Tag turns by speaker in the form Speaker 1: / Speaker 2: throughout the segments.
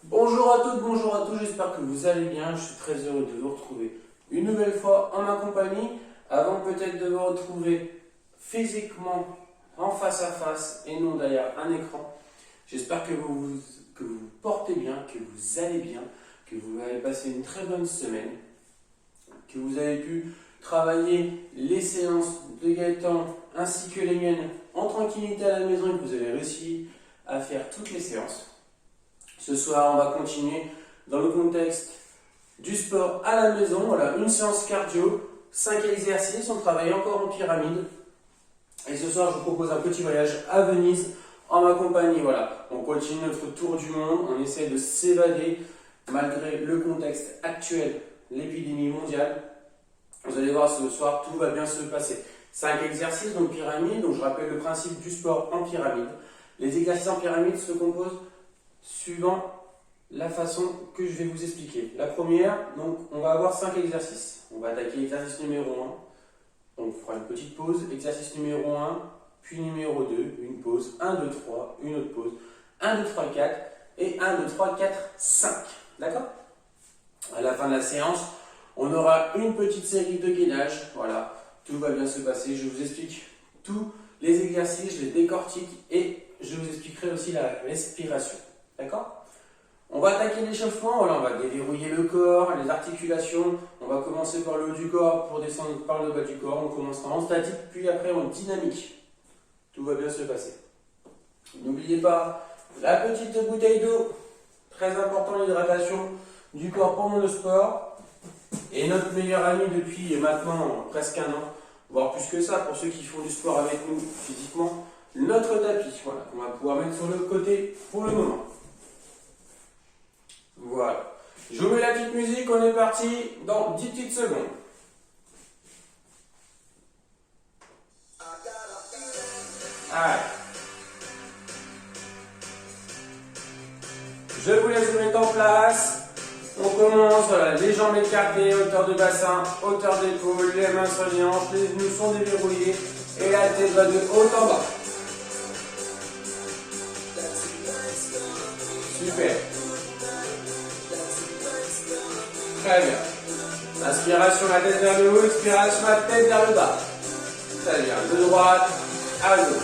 Speaker 1: Bonjour à toutes, bonjour à tous, j'espère que vous allez bien. Je suis très heureux de vous retrouver une nouvelle fois en ma compagnie. Avant peut-être de vous retrouver physiquement en face à face et non derrière un écran. J'espère que vous portez bien, que vous allez bien, que vous avez passé une très bonne semaine, que vous avez pu travailler les séances de Gaëtan ainsi que les miennes en tranquillité à la maison et que vous avez réussi à faire toutes les séances. Ce soir, on va continuer dans le contexte du sport à la maison. Voilà, une séance cardio, 5 exercices, on travaille encore en pyramide. Et ce soir, je vous propose un petit voyage à Venise en ma compagnie. Voilà, on continue notre tour du monde, on essaie de s'évader malgré le contexte actuel, l'épidémie mondiale. Vous allez voir, ce soir, tout va bien se passer. 5 exercices, donc pyramide. Donc je rappelle le principe du sport en pyramide. Les exercices en pyramide se composent suivant la façon que je vais vous expliquer. La première, donc on va avoir 5 exercices. On va attaquer l'exercice numéro 1. Donc on fera une petite pause. Exercice numéro 1, puis numéro 2, une pause. 1, 2, 3, une autre pause. 1, 2, 3, 4 et 1, 2, 3, 4, 5. D'accord? À la fin de la séance, on aura une petite série de gainage. Voilà, tout va bien se passer. Je vous explique tous les exercices, je les décortique et je vous expliquerai aussi la respiration. D'accord? On va attaquer l'échauffement, voilà, on va déverrouiller le corps, les articulations. On va commencer par le haut du corps pour descendre par le bas du corps. On commencera en statique, puis après en dynamique. Tout va bien se passer. N'oubliez pas la petite bouteille d'eau. Très important, l'hydratation du corps pendant le sport. Et notre meilleur ami depuis maintenant presque un an, voire plus que ça pour ceux qui font du sport avec nous physiquement, notre tapis, voilà, qu'on va pouvoir mettre sur le côté pour le moment. Voilà. Je vous mets la petite musique, on est parti dans 10 petites secondes. Allez. Je vous laisse vous mettre en place. On commence, voilà, les jambes écartées, hauteur de bassin, hauteur d'épaule, les mains sur les hanches, les genoux sont déverrouillés et la tête va de haut en bas. Super. Très bien. Inspiration, la tête vers le haut, expiration, la tête vers le bas. Très bien. De droite à gauche.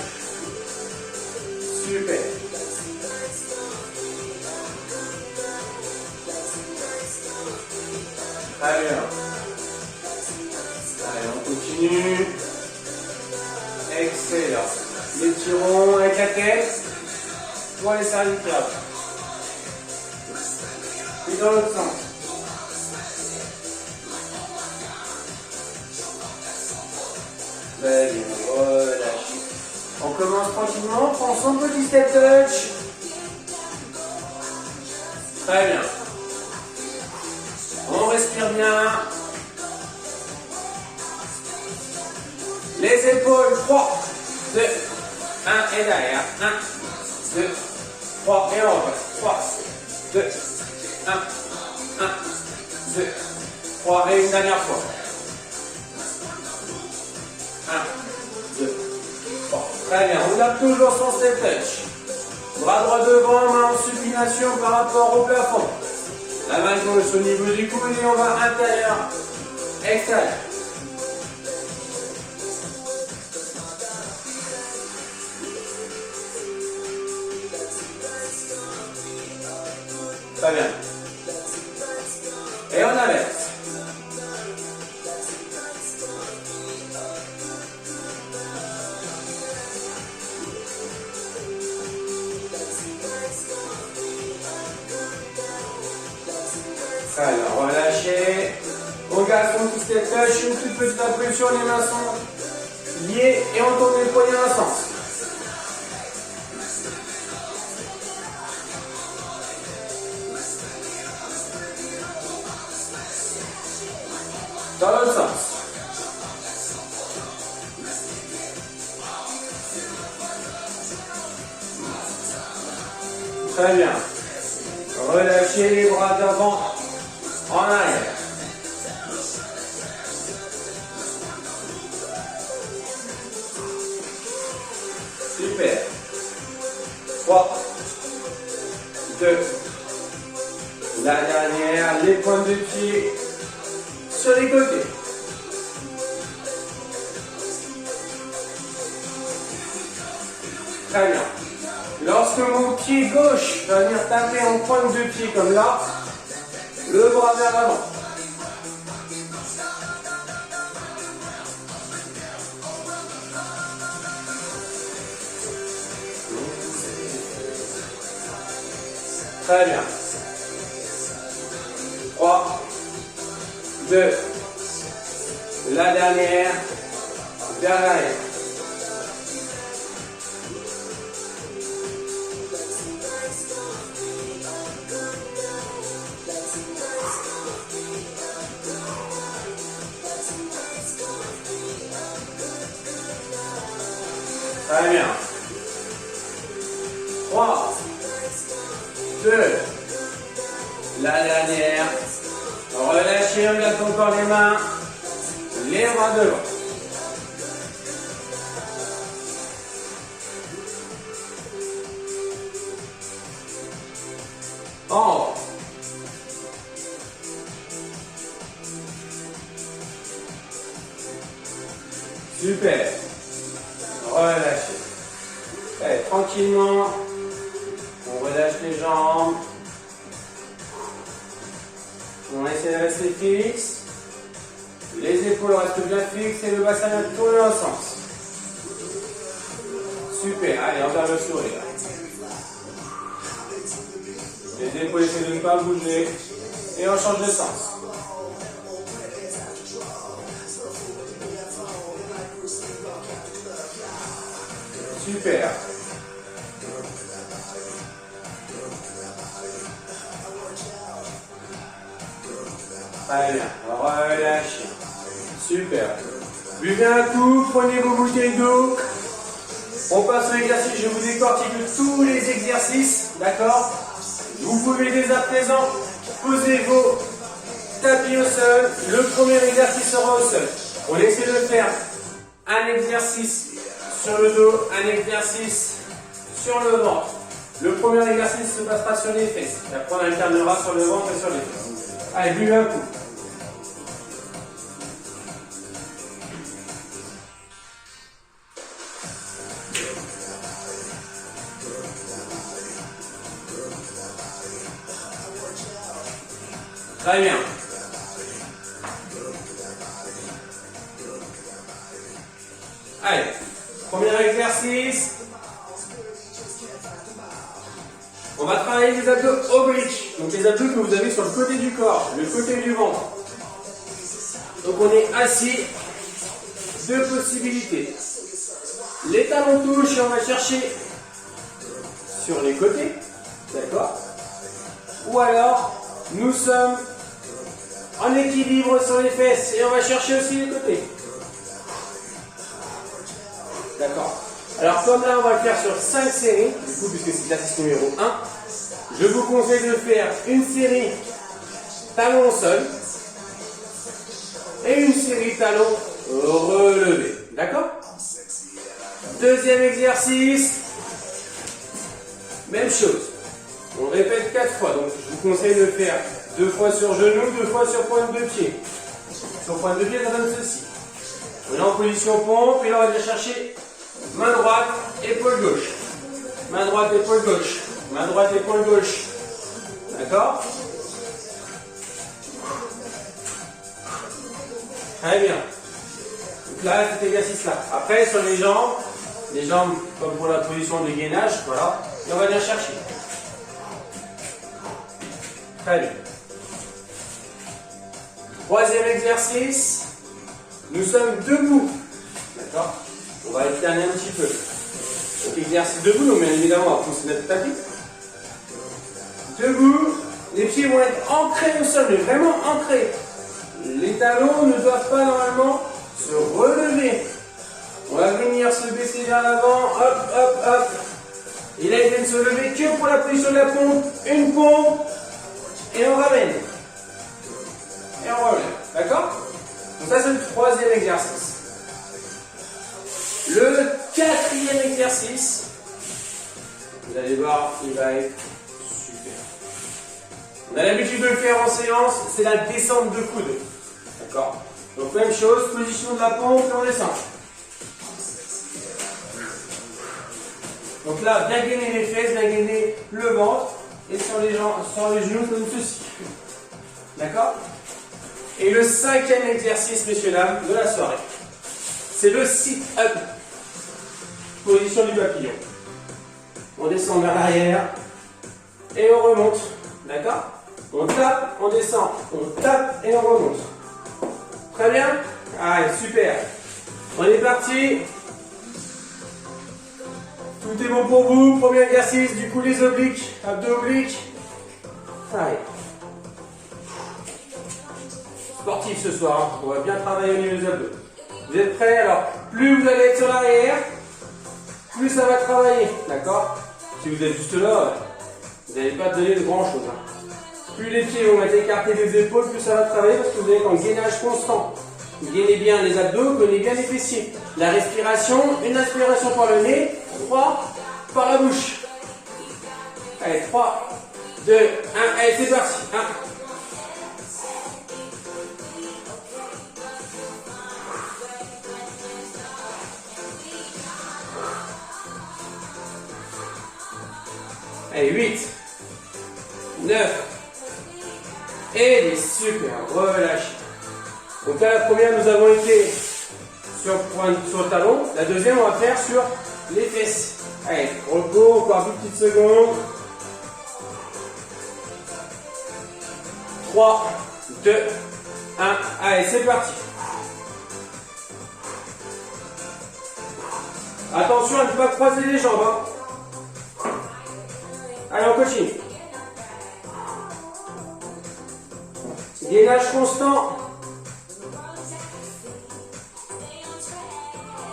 Speaker 1: Super. Très bien. Allez, on continue. Excellent. Les tirons avec la tête pour les cervicales. Puis dans l'autre sens. Très bien, relâchez. On commence tranquillement, on prend son petit step touch. Très bien. On respire bien. Les épaules, 3, 2, 1 et derrière. 1, 2, 3 et on repasse. 3, 2, 1, 1, 2, 3 et une dernière fois. 1, 2, 3. Très bien, on garde toujours son step touch. Bras droit devant, main en supination par rapport au plafond. La main gauche au niveau du coude et on va intérieur, extérieur. Très bien. Et on inverse. Alors, relâchez. On garde son petit step touch, une toute petite impulsion, les mains sont liées et on tourne les poignets dans un sens. Dans l'autre sens. Très bien. Relâchez les bras d'avant en arrière. Super. 3, 2, La dernière, les pointes de pied sur les côtés. Très bien. Lorsque mon pied gauche va venir taper en pointe de pied comme là, le bras vers l'avant. Très bien. 3, 2, la dernière, vers l'arrière. Très bien. 3, 2, la dernière. Relâchez, regarde encore les mains, les bras devant. En haut. Super. Relâchez. Allez, tranquillement, on relâche les jambes. On essaie de rester fixe. Les épaules restent bien fixes et le bassin vient tourner dans le sens. Super. Allez, on garde le sourire. Les épaules essaient de ne pas bouger. Et on change de sens. Super. Très bien, relâchez. Super. Buvez un coup, prenez vos bouteilles d'eau. On passe à l'exercice, je vous décortique tous les exercices, d'accord? Vous pouvez dès à présent poser vos tapis au sol. Le premier exercice sera au sol. On essaie de faire un exercice sur le dos, un exercice sur le ventre. Le premier exercice se passera sur les fesses. Et après on alternera sur le ventre et sur les fesses. Allez, buvez un coup. Très bien. Allez, premier exercice. On va travailler les abdos obliques. Donc les abdos que vous avez sur le côté du corps, le côté du ventre. Donc on est assis. Deux possibilités. Les talons touchent et on va chercher sur les côtés. D'accord? Ou alors, nous sommes en équilibre sur les fesses et on va chercher aussi les côtés. D'accord. Alors comme là on va le faire sur 5 séries, du coup puisque c'est l'exercice numéro 1, je vous conseille de faire une série talons au sol et une série talons relevés. D'accord? Deuxième exercice, même chose. On répète 4 fois, donc je vous conseille de faire 2 fois sur genou, 2 fois sur pointe de pied. Sur pointe de pied, ça donne ceci. On est en position pompe, et là on va aller chercher main droite, épaule gauche. Main droite, épaule gauche. Main droite, épaule gauche. D'accord? Très bien. Donc là, cet exercice-là. Après, sur les jambes comme pour la position de gainage, voilà, et on va venir chercher. Très bien. Troisième exercice, nous sommes debout. D'accord? On va alterner un petit peu. Donc exercice debout, donc bien évidemment on va pousser notre tapis. Debout, les pieds vont être ancrés au sol, mais vraiment ancrés. Les talons ne doivent pas normalement se relever. On va venir se baisser vers l'avant, hop, hop, hop. Et là, ils viennent se lever que pour la position de la pompe. Une pompe, et on ramène. Et on relève. D'accord? Donc ça, c'est le troisième exercice. Le quatrième exercice, vous allez voir, il va être super. On a l'habitude de le faire en séance, c'est la descente de coude. D'accord? Donc même chose, position de la pompe et on descend. Donc là, bien gainer les fesses, bien gainer le ventre et sur les genoux comme ceci. D'accord? Et le 5e exercice, messieurs dames, de la soirée, c'est le sit-up. Position du papillon. On descend vers l'arrière et on remonte. D'accord? On tape, on descend, on tape et on remonte. Très bien? Allez, super. On est parti. Tout est bon pour vous. Premier exercice, du coup les obliques, abdos obliques. Allez. Sportif ce soir, hein. On va bien travailler au niveau des abdos. Vous êtes prêts? Alors, plus vous allez être sur l'arrière, plus ça va travailler. D'accord? Si vous êtes juste là, vous n'allez pas donner de grand chose. Hein. Plus les pieds vont être écartés des épaules, plus ça va travailler parce que vous êtes en gainage constant. Vous gainez bien les abdos, vous gainez bien les fessiers. La respiration, une inspiration par le nez, 3 par la bouche. Allez, 3, 2, 1, allez, c'est parti. 1. Allez, 8, 9, et 10, super, relâchez. Donc là, la première, nous avons été sur le talon. La deuxième, on va faire sur les fesses. Allez, repos, encore 10 petites secondes. 3, 2, 1, allez, c'est parti. Attention à ne pas croiser les jambes. Hein. Allez, on continue. Gainage constant.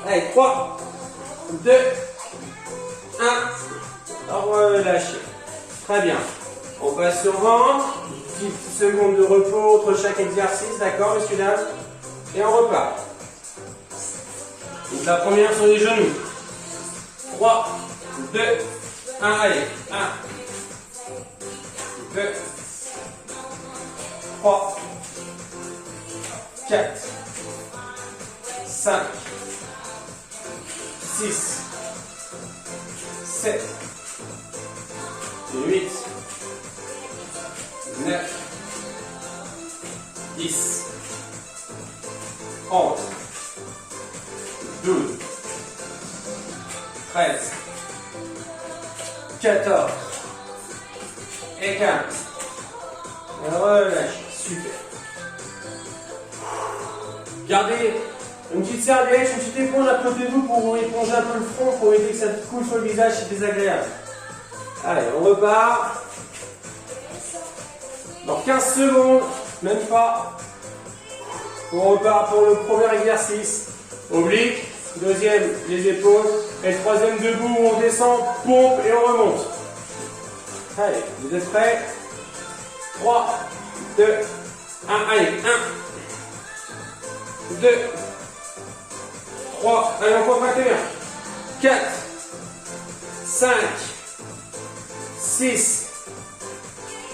Speaker 1: Allez, 3, 2, 1. Relâchez. Très bien. On passe sur ventre. 10 secondes de repos entre chaque exercice. D'accord, messieurs, dames? Et on repart. Donc la première sur les genoux. 3, 2, 1. Allez. 1, 2, 3, 4, 5, 6, 7, 8, 9, 10, 11, 12, 13, 14 et 15. Relâchez, super. Gardez une petite serviette, une petite éponge à côté de vous pour vous éponger un peu le front, pour éviter que ça coule sur le visage, c'est désagréable. Allez, on repart. Dans 15 secondes, même pas. On repart pour le premier exercice. Oblique, deuxième, les épaules. Et le troisième, debout, on descend, pompe et on remonte. Allez, vous êtes prêts? 3, 2, 1, allez, 1, 2, 3, allez, on contracte bien. 4, 5, 6,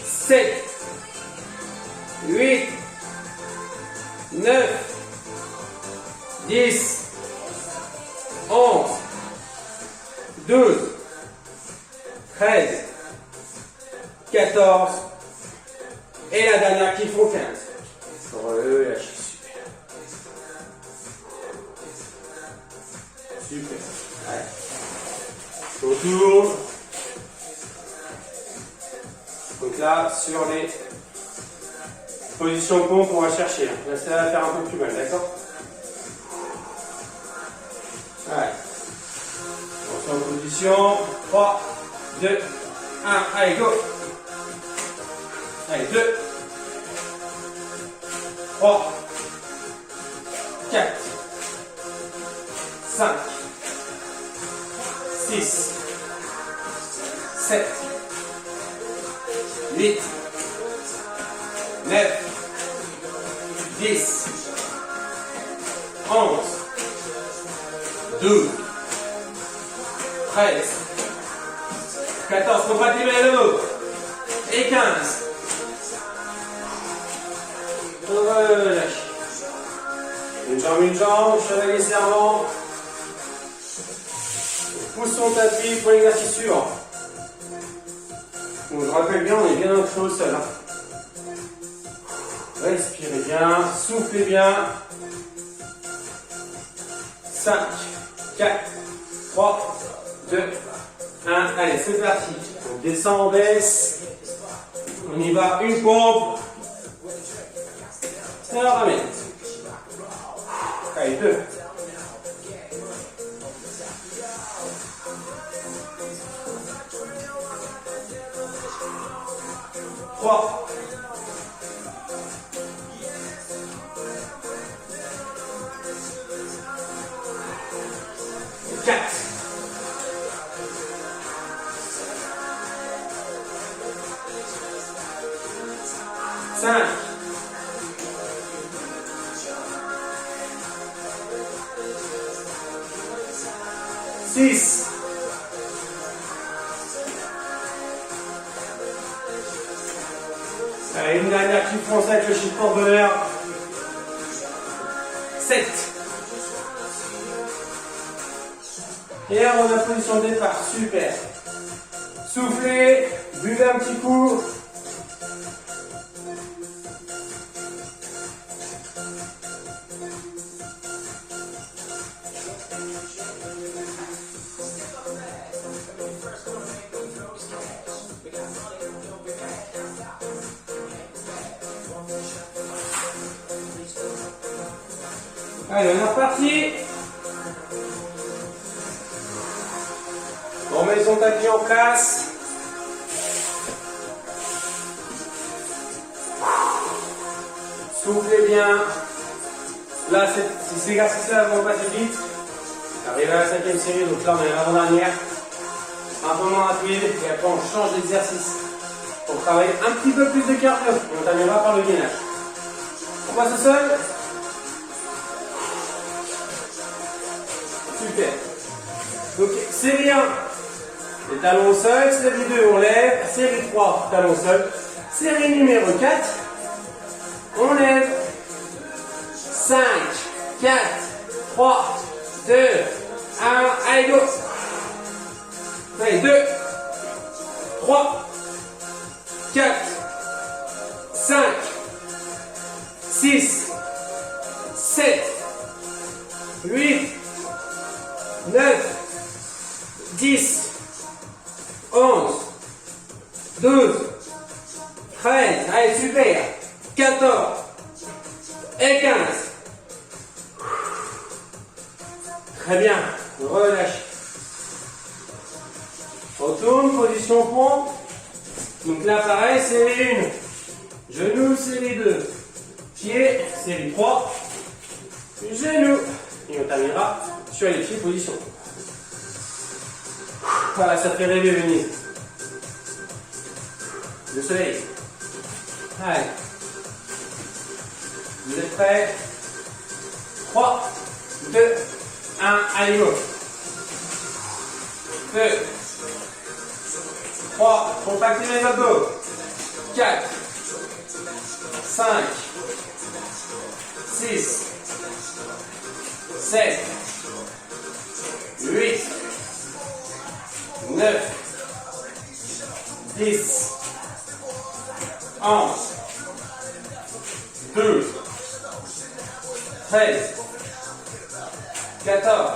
Speaker 1: 7, 8, 9, 10, 11, 12, 13, 14, et la dernière qui font 15. Relâchez, super. Super. Allez. Autour. Donc là, sur les positions pompe, on va chercher. Là, ça va faire un peu plus mal, d'accord? Allez. On se met en position. 3, 2, 1. Allez, go. Allez, 2, 3, 4, 5, 6, 7, 8, 9, 10, 11, 12, 13, 14, contractez bien le dos, et 15,
Speaker 2: relâche. Une jambe, chevalier servant. Pousse son tapis pour l'exercice suivant. Donc, je rappelle bien, on est bien ancré au sol. Respirez bien, soufflez bien. 5, 4, 3, 2, 1. Allez, c'est parti. On descend, on baisse. On y va, une pompe. Et on ramène. Allez, 2. 3. 4. 5. 6. 7. Une dernière qui fonce avec le chiffre en bonheur. 7. Et on a position de départ, super. Soufflez, buvez un petit coup. Allez, on est reparti. On met son tapis en place. Soufflez bien. Là, ces exercices-là vont passer vite. Arrivé à la 5e série, donc là on est à l'avant-dernière. Un peu moins rapide et après on change d'exercice. Pour travailler un petit peu plus de cardio. Et on terminera par le gainage. On passe au sol. Super. Donc série 1, les talons au sol. Série 2, on lève. Série 3, talons au sol. Série numéro 4, on lève. 5, 4, 3, 2, 1, allez go. Allez, 2, 3, 4, 5, 6, 7, 8, 9, 10, 11, 12, 13, allez super, 14 et 15. Très bien, relâche. On tourne, position pont. Donc là pareil, série 1. Genoux, série 2. Pieds, série 3. Genoux. Et on terminera sur les pieds, position. Voilà, ça fait rêver, venez. Le soleil. Allez. Vous êtes prêts? 3, 2, 1, allez go. 2, 3, contractez les abdos. 4, 5, 6, 7, 8, 9, 10, 11, 12, 13, 14,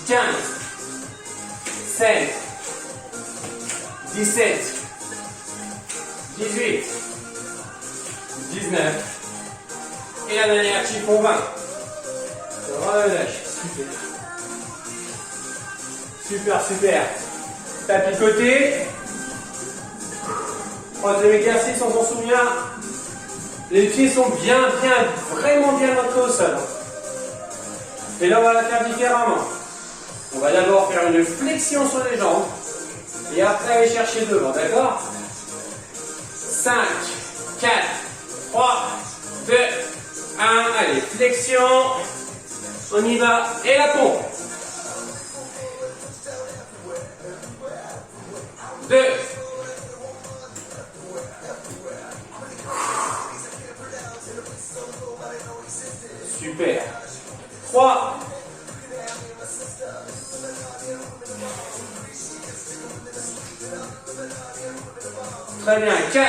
Speaker 2: 15, 16, 17, 18, 19, et la dernière chiffon 20. Relâche, super. Super, super. Tapis côté. Troisième exercice, on s'en souvient. Les pieds sont vraiment bien ancrés au sol. Et là, on va la faire différemment. On va d'abord faire une flexion sur les jambes. Et après, aller chercher devant, d'accord? 5, 4, 3, 2, 1. Allez, flexion. On y va. Et la pompe. 2. Super. 3. Très bien. 4.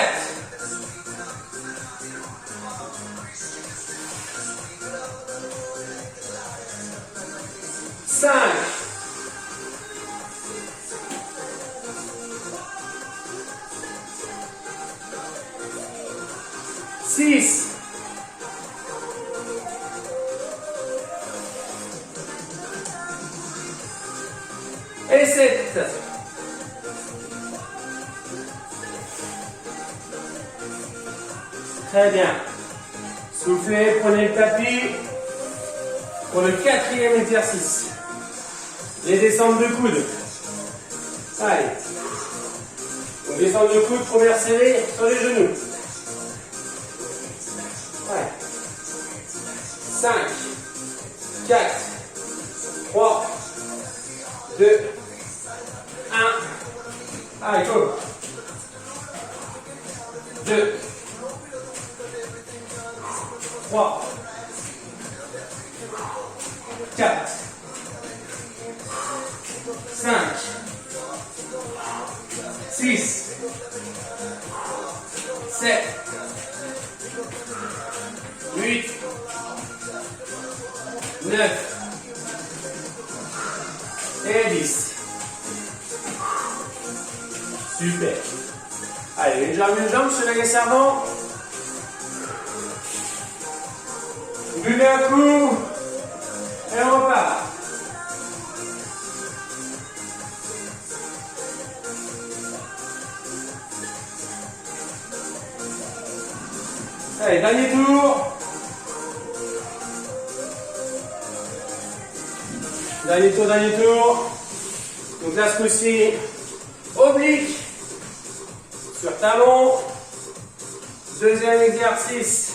Speaker 2: 5. 6. Et 7. Très bien. Soufflez, prenez le tapis pour le 4e exercice. Les descentes de coude. Allez. Donc descente de coude, première série sur les genoux. Ouais. 5, 4, 3, 2, 1. Allez, go. 2, 3, 4, 5, 6, 7, 8, 9 et 10. Super. Allez, une jambe, chevalier servant. Buvez un coup et on repart. Allez, dernier tour. Dernier tour. Donc là, ce coup-ci, oblique sur talon. Deuxième exercice.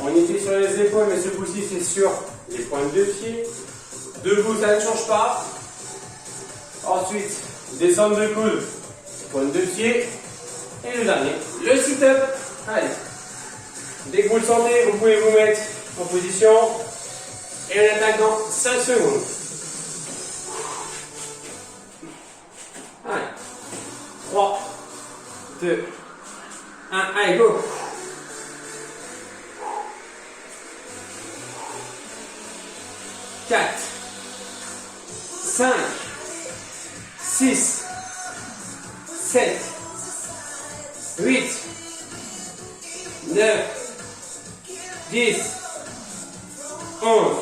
Speaker 2: On était sur les épaules, mais ce coup-ci, c'est sur les pointes de pied. Debout, ça ne change pas. Ensuite, descente de coude, pointe de pied. Et le dernier, le sit-up. Allez. Dès que vous le sentez, vous pouvez vous mettre en position. Et on attaque dans 5 secondes. Allez. 3, 2, 1. Allez, go. 4, 5, 6, 7, 8, 9, 10, 11,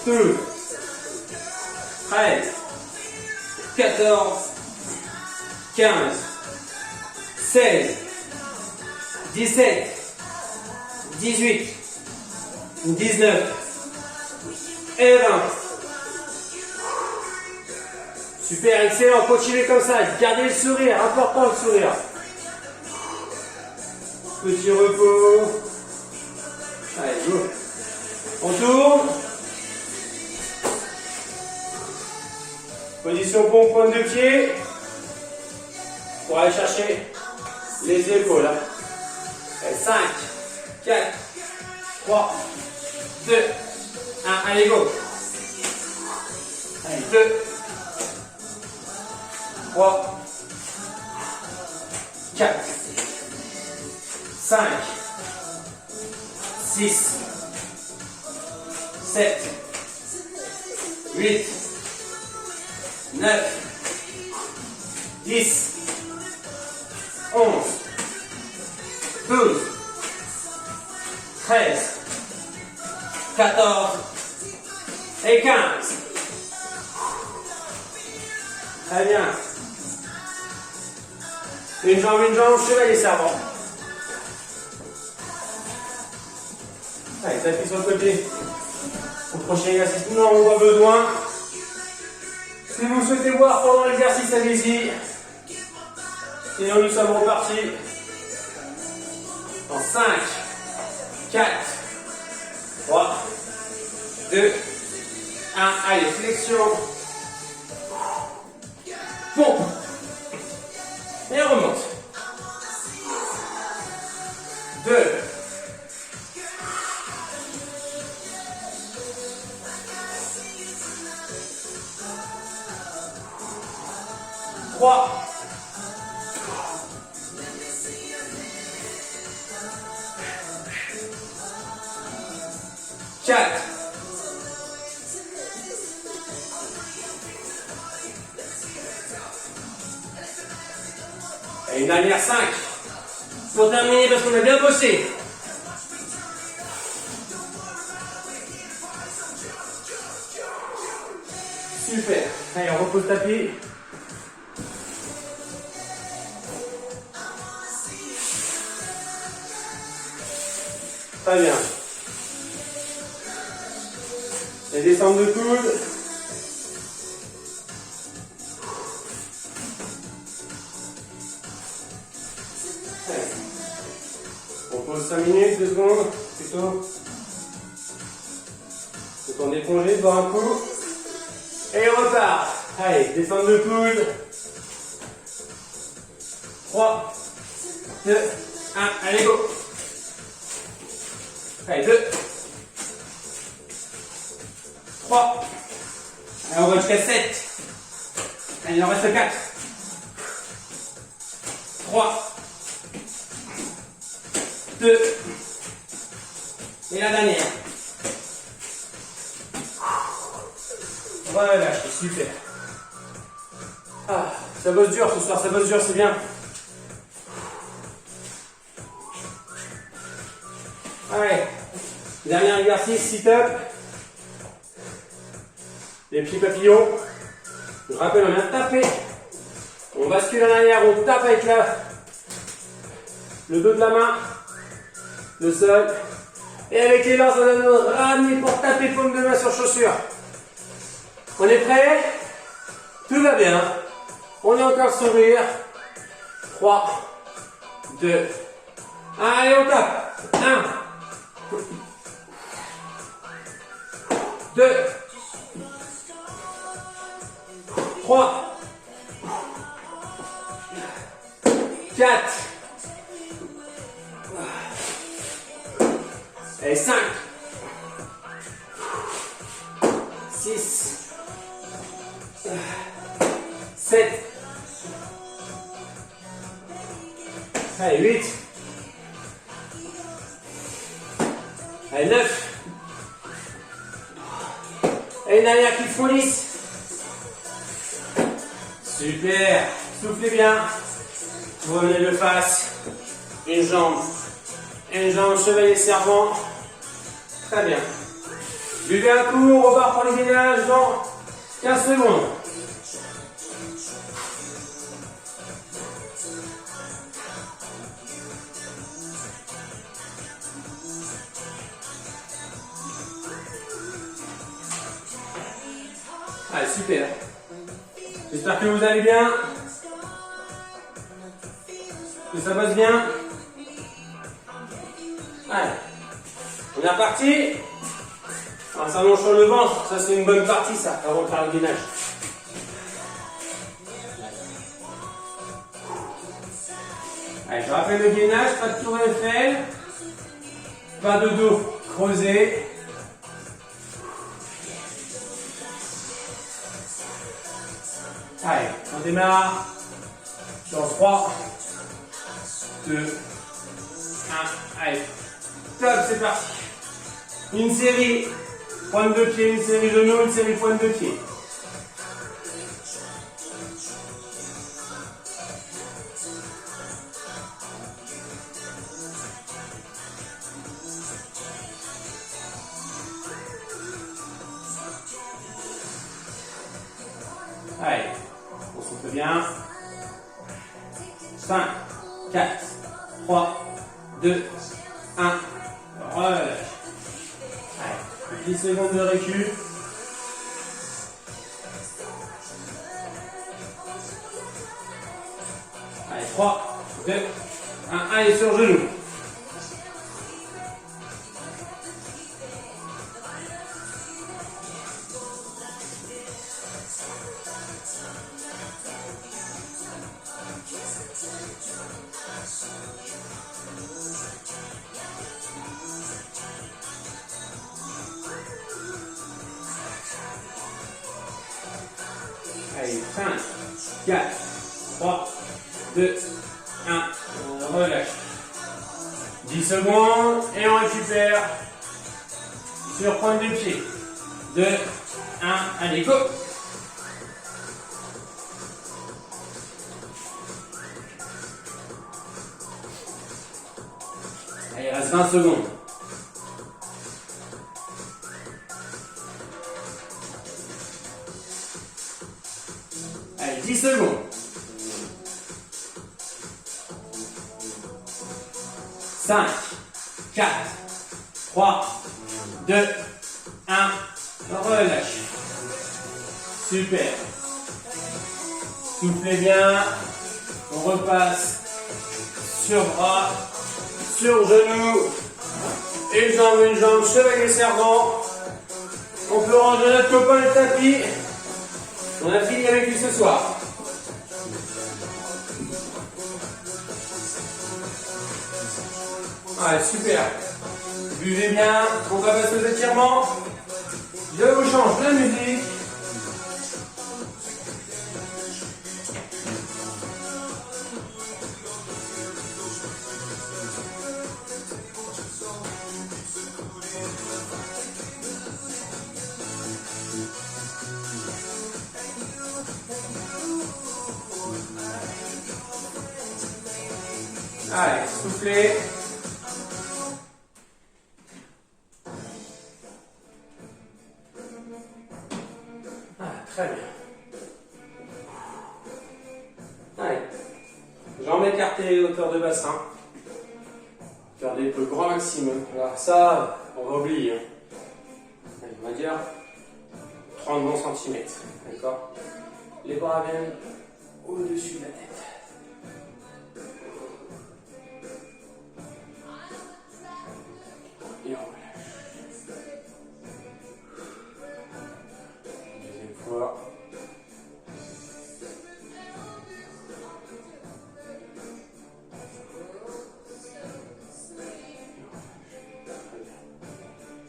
Speaker 2: 12, 13, 14, 15, 16, 17, 18, 19 et 20. Super, excellent. Continuez comme ça. Gardez le sourire. Important le sourire. Petit repos. Allez, go. On tourne. Position pompe, pointe de pied. Pour aller chercher les épaules. Allez, 5, 4, 3, 2, 1. Allez, go. Allez, 2, 3, 4, 5, 6, 7, 8, 9, 10, 11, 12, 13, 14 et 15. Très bien. Une jambe, chevalier servant. Allez, tapis sur le côté. Au prochain exercice, nous en avons besoin. Si vous souhaitez voir pendant l'exercice, allez-y. Sinon, nous sommes repartis. En 5, 4, 3, 2, 1. Allez, flexion. Pompe. Et on remonte. 2, 4. Et une dernière 5. Pour terminer parce qu'on a bien bossé. Super. Allez, on repose le tapis. Très bien. Et descendre de coude. On pose 5 minutes, 2 secondes, plutôt. Le temps d'éponger, de boire un coup. Et on repart. Allez, descendre de coude. 3, 2, 1, allez go. Allez, 2, 3. Allez, on va jusqu'à 7. Allez, il en reste 4. 3, 2, et la dernière. Voilà, c'est super. Ah, ça bosse dur ce soir, ça bosse dur, c'est bien. Allez, dernier exercice, sit-up. Les pieds papillons. Je rappelle, on vient de taper. On bascule en arrière, on tape avec le dos de la main, le sol. Et avec les lances, on va nous ramener pour taper paume de main sur chaussure. On est prêt? Tout va bien. On a encore le sourire. 3, 2, 1. Allez, on tape. 1, 2, 3, 4, et 5, 6, 7, allez, 8, allez, 9, et une dernière qui fournisse. Super, soufflez bien, vous revenez de face, une jambe, chevalier servant, très bien. Buvez un coup, on repart pour les gainages dans 15 secondes. Allez, super. J'espère que vous allez bien, que ça bosse bien. Allez, on est reparti. On s'allonge sur le ventre, ça c'est une bonne partie ça, avant de faire le gainage. Allez, je rappelle le gainage, pas de tour Eiffel, pas de dos creusé. Allez, on démarre dans 3, 2, 1, allez, top, c'est parti. Une série, pointe de pied, une série genou, une série pointe de pied. Allez, on souffle bien. 5, 4, 3, 2, 1, relâche. Allez, 10 secondes de récup. Allez, 3, 2, 1, allez, sur genou. Allez, 5, 4, 3, 2, 1, on relâche. 10 secondes et on récupère. sur pointe de pied. 2, 1, allez, go! Allez, il reste 20 secondes. Allez, 10 secondes. 5, 4, 3, 2, 1, relâche. Super. Soufflez bien. On repasse sur bras, sur genou. Une jambe, chevalier servant. On peut ranger notre copain le tapis. On a fini avec lui ce soir. Ouais, super. Buvez bien, on va passer aux étirements. Je vous change la musique. Allez, soufflez. Très bien. Allez. Jambes écartées, hauteur de bassin. Gardez le grand maximum. Alors ça, on va oublier. Allez, on va dire 30 bons centimètres. D'accord? Les bras viennent au-dessus de la tête. Et on relâche. Deuxième fois.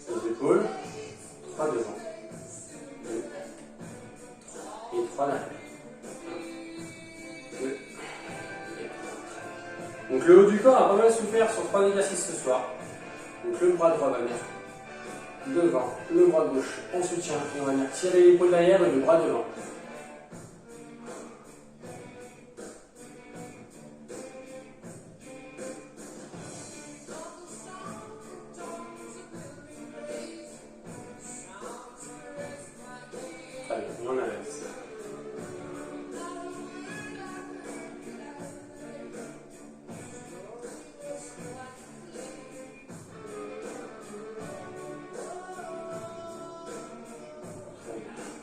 Speaker 2: Les épaules. 3 devant. 2. Et 3 derrière. 1, 2. Donc le haut du corps a pas mal souffert sur 3 exercices ce soir. Donc le bras droit va venir devant, le bras gauche en soutien et on va venir tirer l'épaule derrière et le bras devant. Très bien, et on inverse.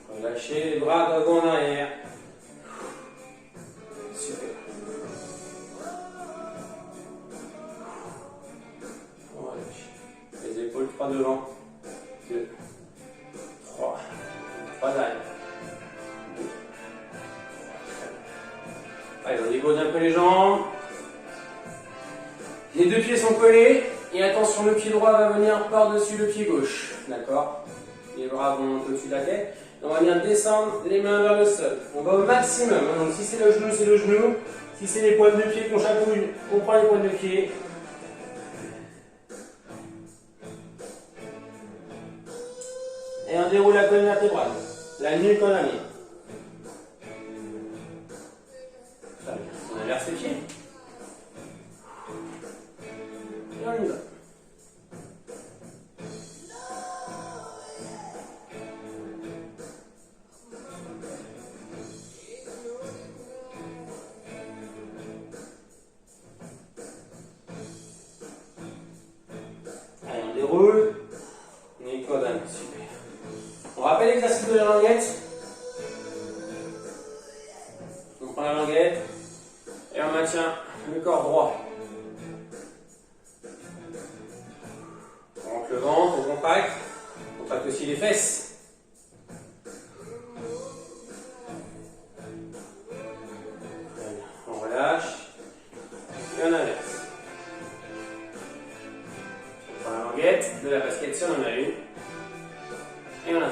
Speaker 2: Relâchez les bras devant en arrière. Super. On relâche. Les épaules 3 devant. 2, 3. 3 derrière. 2, 3. Allez, on dégaude un peu les jambes. Les deux pieds sont collés. Et attention, le pied droit va venir par-dessus le pied gauche. D'accord? Les bras vont monter au-dessus de la tête. On va venir descendre les mains vers le sol. On va au maximum. Donc si c'est le genou, c'est le genou. Si c'est les pointes de pied qu'on chatouille, on prend les pointes de pied. Et on déroule la colonne vertébrale. La nuque en arrière. On inverse les pieds. Et on y va. Déroule. Nicodème, super. On rappelle l'exercice de la languette. On prend la languette et on maintient le corps droit. On rentre le ventre, on contracte aussi les fesses. On relâche et on inverse. De la basket si on en a une. Et on a.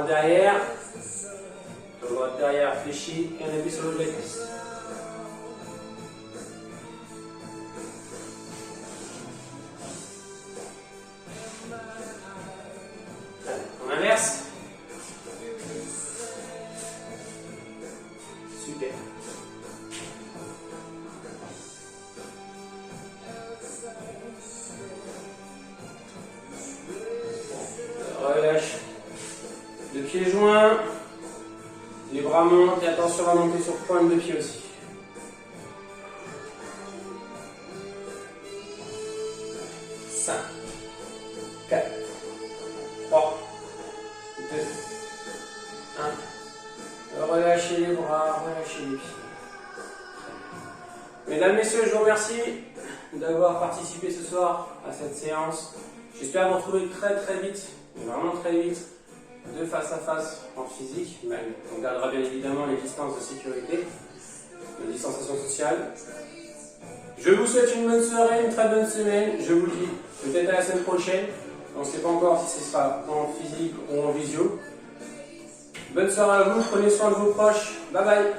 Speaker 2: droite derrière. Toe droite derrière, fléchi, et on appuie sur le cuisse. On inverse. Super. Relâche. Le pied joint. Les bras montent et attention à monter sur pointe de pied aussi. Cinq, 4, 3, 2, 1. Relâchez les bras, relâchez les pieds. Mesdames, messieurs, je vous remercie d'avoir participé ce soir à cette séance. J'espère vous retrouver très très vite, vraiment très vite, de face à face en physique. On gardera bien évidemment les distances de sécurité, la distanciation sociale. Je vous souhaite une bonne soirée, une très bonne semaine. Je vous dis peut-être à la semaine prochaine. On ne sait pas encore si ce sera en physique ou en visio. Bonne soirée à vous, prenez soin de vos proches. Bye bye.